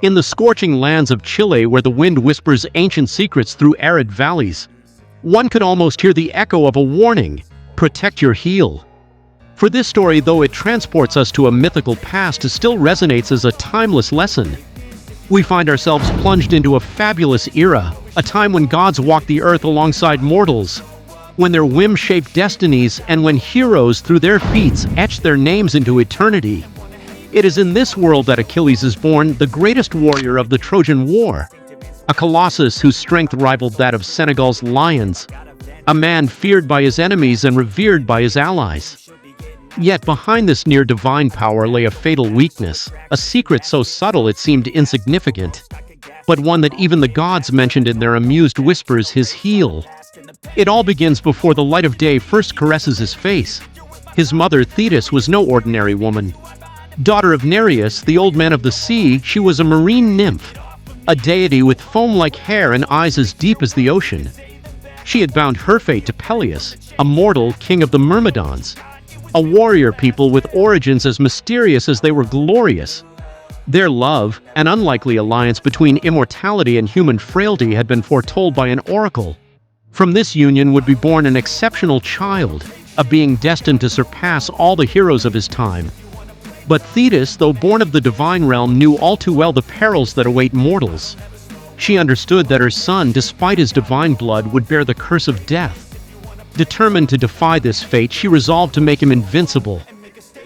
In the scorching lands of Chile, where the wind whispers ancient secrets through arid valleys, one could almost hear the echo of a warning: protect your heel. For this story, though it transports us to a mythical past, it still resonates as a timeless lesson. We find ourselves plunged into a fabulous era, a time when gods walked the earth alongside mortals, when their whims shaped destinies, and when heroes, through their feats, etched their names into eternity. It is in this world that Achilles is born, the greatest warrior of the Trojan War. A colossus whose strength rivaled that of Senegal's lions. A man feared by his enemies and revered by his allies. Yet behind this near-divine power lay a fatal weakness, a secret so subtle it seemed insignificant, but one that even the gods mentioned in their amused whispers: his heel. It all begins before the light of day first caresses his face. His mother, Thetis, was no ordinary woman. Daughter of Nereus, the old man of the sea, she was a marine nymph, a deity with foam-like hair and eyes as deep as the ocean. She had bound her fate to Peleus, a mortal king of the Myrmidons, a warrior people with origins as mysterious as they were glorious. Their love, an unlikely alliance between immortality and human frailty, had been foretold by an oracle. From this union would be born an exceptional child, a being destined to surpass all the heroes of his time. But Thetis, though born of the divine realm, knew all too well the perils that await mortals. She understood that her son, despite his divine blood, would bear the curse of death. Determined to defy this fate, she resolved to make him invincible.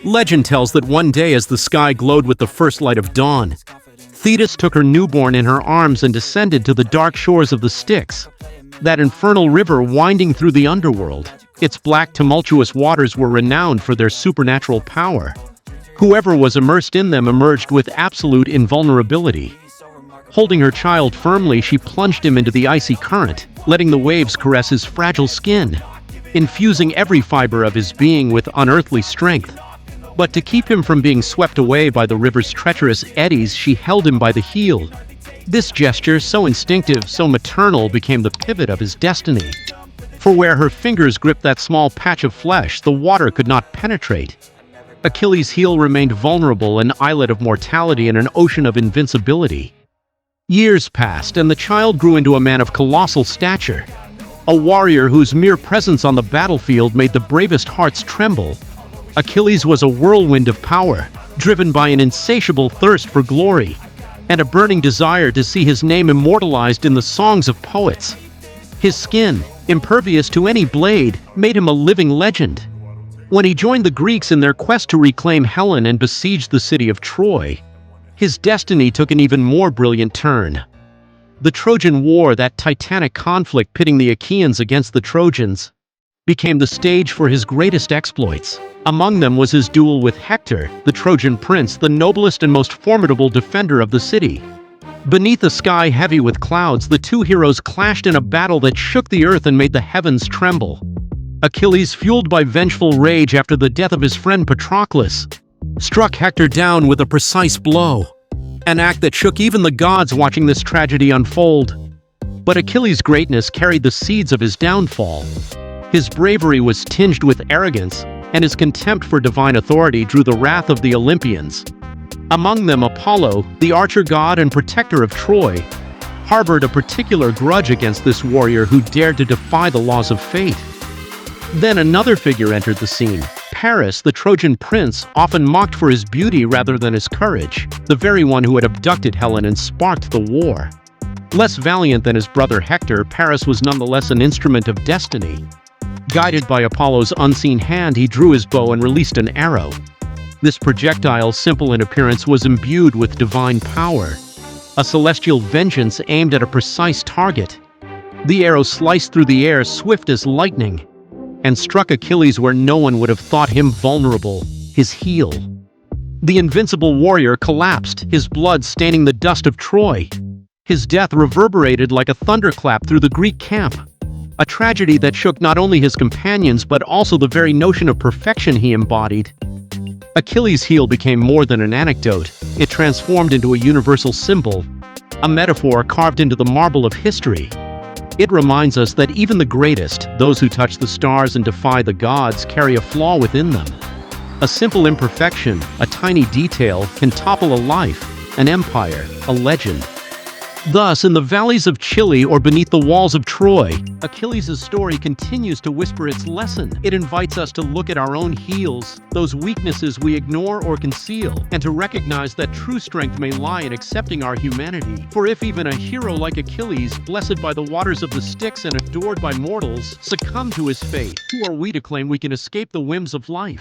Legend tells that one day, as the sky glowed with the first light of dawn, Thetis took her newborn in her arms and descended to the dark shores of the Styx, that infernal river winding through the underworld. Its black, tumultuous waters were renowned for their supernatural power. Whoever was immersed in them emerged with absolute invulnerability. Holding her child firmly, she plunged him into the icy current, letting the waves caress his fragile skin, infusing every fiber of his being with unearthly strength. But to keep him from being swept away by the river's treacherous eddies, she held him by the heel. This gesture, so instinctive, so maternal, became the pivot of his destiny. For where her fingers gripped that small patch of flesh, the water could not penetrate. Achilles' heel remained vulnerable, an islet of mortality in an ocean of invincibility. Years passed, and the child grew into a man of colossal stature, a warrior whose mere presence on the battlefield made the bravest hearts tremble. Achilles was a whirlwind of power, driven by an insatiable thirst for glory, and a burning desire to see his name immortalized in the songs of poets. His skin, impervious to any blade, made him a living legend. When he joined the Greeks in their quest to reclaim Helen and besieged the city of Troy, his destiny took an even more brilliant turn. The Trojan War, that titanic conflict pitting the Achaeans against the Trojans, became the stage for his greatest exploits. Among them was his duel with Hector, the Trojan prince, the noblest and most formidable defender of the city. Beneath a sky heavy with clouds, the two heroes clashed in a battle that shook the earth and made the heavens tremble. Achilles, fueled by vengeful rage after the death of his friend Patroclus, struck Hector down with a precise blow, an act that shook even the gods watching this tragedy unfold. But Achilles' greatness carried the seeds of his downfall. His bravery was tinged with arrogance, and his contempt for divine authority drew the wrath of the Olympians. Among them, Apollo, the archer god and protector of Troy, harbored a particular grudge against this warrior who dared to defy the laws of fate. Then another figure entered the scene: Paris, the Trojan prince, often mocked for his beauty rather than his courage, the very one who had abducted Helen and sparked the war. Less valiant than his brother Hector, Paris was nonetheless an instrument of destiny. Guided by Apollo's unseen hand, he drew his bow and released an arrow. This projectile, simple in appearance, was imbued with divine power, a celestial vengeance aimed at a precise target. The arrow sliced through the air, swift as lightning, and struck Achilles where no one would have thought him vulnerable: his heel. The invincible warrior collapsed, his blood staining the dust of Troy. His death reverberated like a thunderclap through the Greek camp, a tragedy that shook not only his companions but also the very notion of perfection he embodied. Achilles' heel became more than an anecdote. It transformed into a universal symbol, a metaphor carved into the marble of history. It reminds us that even the greatest, those who touch the stars and defy the gods, carry a flaw within them. A simple imperfection, a tiny detail, can topple a life, an empire, a legend. Thus, in the valleys of Chile or beneath the walls of Troy, Achilles' story continues to whisper its lesson. It invites us to look at our own heels, those weaknesses we ignore or conceal, and to recognize that true strength may lie in accepting our humanity. For if even a hero like Achilles, blessed by the waters of the Styx and adored by mortals, succumbed to his fate, who are we to claim we can escape the whims of life?